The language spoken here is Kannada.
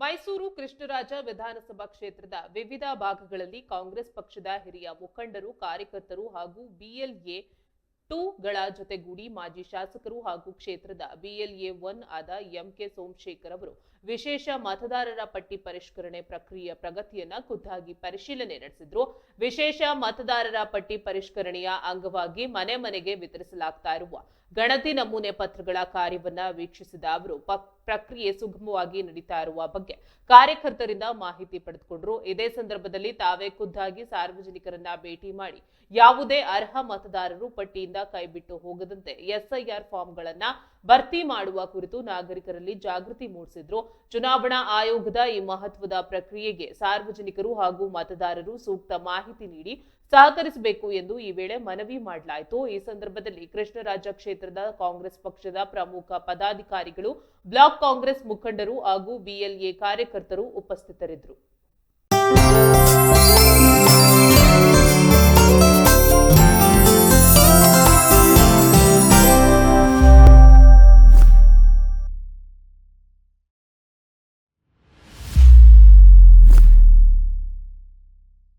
ಮೈಸೂರು ಕೃಷ್ಣರಾಜ ವಿಧಾನಸಭಾ ಕ್ಷೇತ್ರದ ವಿವಿಧ ಭಾಗಗಳಲ್ಲಿ ಕಾಂಗ್ರೆಸ್ ಪಕ್ಷದ ಹಿರಿಯ ಮುಖಂಡರು, ಕಾರ್ಯಕರ್ತರು ಹಾಗೂ ಬಿಎಲ್ಎ 2ಗಳ ಜೊತೆಗೂಡಿ ಮಾಜಿ ಶಾಸಕರು ಹಾಗೂ ಕ್ಷೇತ್ರದ ಬಿಎಲ್ಎ 1 ಆದ ಎಂಕೆ ಸೋಮಶೇಖರ್ ಅವರು ವಿಶೇಷ ಮತದಾರರ ಪಟ್ಟಿ ಪರಿಷ್ಕರಣೆ ಪ್ರಕ್ರಿಯೆಯ ಪ್ರಗತಿಯನ್ನ ಖುದ್ದಾಗಿ ಪರಿಶೀಲನೆ ನಡೆಸಿದ್ರು. ವಿಶೇಷ ಮತದಾರರ ಪಟ್ಟಿ ಪರಿಷ್ಕರಣೆಯ ಅಂಗವಾಗಿ ಮನೆ ಮನೆಗೆ ವಿತರಿಸಲಾಗ್ತಾ ಇರುವ ಗಣತಿ ನಮೂನೆ ಪತ್ರಗಳ ಕಾರ್ಯವನ್ನ ವೀಕ್ಷಿಸಿದ ಅವರು ಪ್ರಕ್ರಿಯೆ ಸುಗಮವಾಗಿ ನಡೀತಾ ಇರುವ ಬಗ್ಗೆ ಕಾರ್ಯಕರ್ತರಿಂದ ಮಾಹಿತಿ ಪಡೆದುಕೊಂಡ್ರು. ಇದೇ ಸಂದರ್ಭದಲ್ಲಿ ತಾವೇ ಖುದ್ದಾಗಿ ಸಾರ್ವಜನಿಕರನ್ನ ಭೇಟಿ ಮಾಡಿ ಯಾವುದೇ ಅರ್ಹ ಮತದಾರರು ಪಟ್ಟಿಯಿಂದ ಕೈಬಿಟ್ಟು ಹೋಗದಂತೆ ಎಸ್ಐಆರ್ ಫಾರ್ಮ್ಗಳನ್ನ ಭರ್ತಿ ಮಾಡುವ ಕುರಿತು ನಾಗರಿಕರಲ್ಲಿ ಜಾಗೃತಿ ಮೂಡಿಸಿದ್ರು. ಚುನಾವಣಾ ಆಯೋಗದ ಈ ಮಹತ್ವದ ಪ್ರಕ್ರಿಯೆಗೆ ಸಾರ್ವಜನಿಕರು ಹಾಗೂ ಮತದಾರರು ಸೂಕ್ತ ಮಾಹಿತಿ ನೀಡಿ ಸಹಕರಿಸಬೇಕು ಎಂದು ಈ ವೇಳೆ ಮನವಿ ಮಾಡಲಾಯಿತು. ಈ ಸಂದರ್ಭದಲ್ಲಿ ಕೃಷ್ಣರಾಜ ಕ್ಷೇತ್ರದ ಕಾಂಗ್ರೆಸ್ ಪಕ್ಷದ ಪ್ರಮುಖ ಪದಾಧಿಕಾರಿಗಳು, ಬ್ಲಾಕ್ ಕಾಂಗ್ರೆಸ್ ಮುಖಂಡರು ಹಾಗೂ ಬಿಎಲ್ಎ ಕಾರ್ಯಕರ್ತರು ಉಪಸ್ಥಿತರಿದ್ದರು.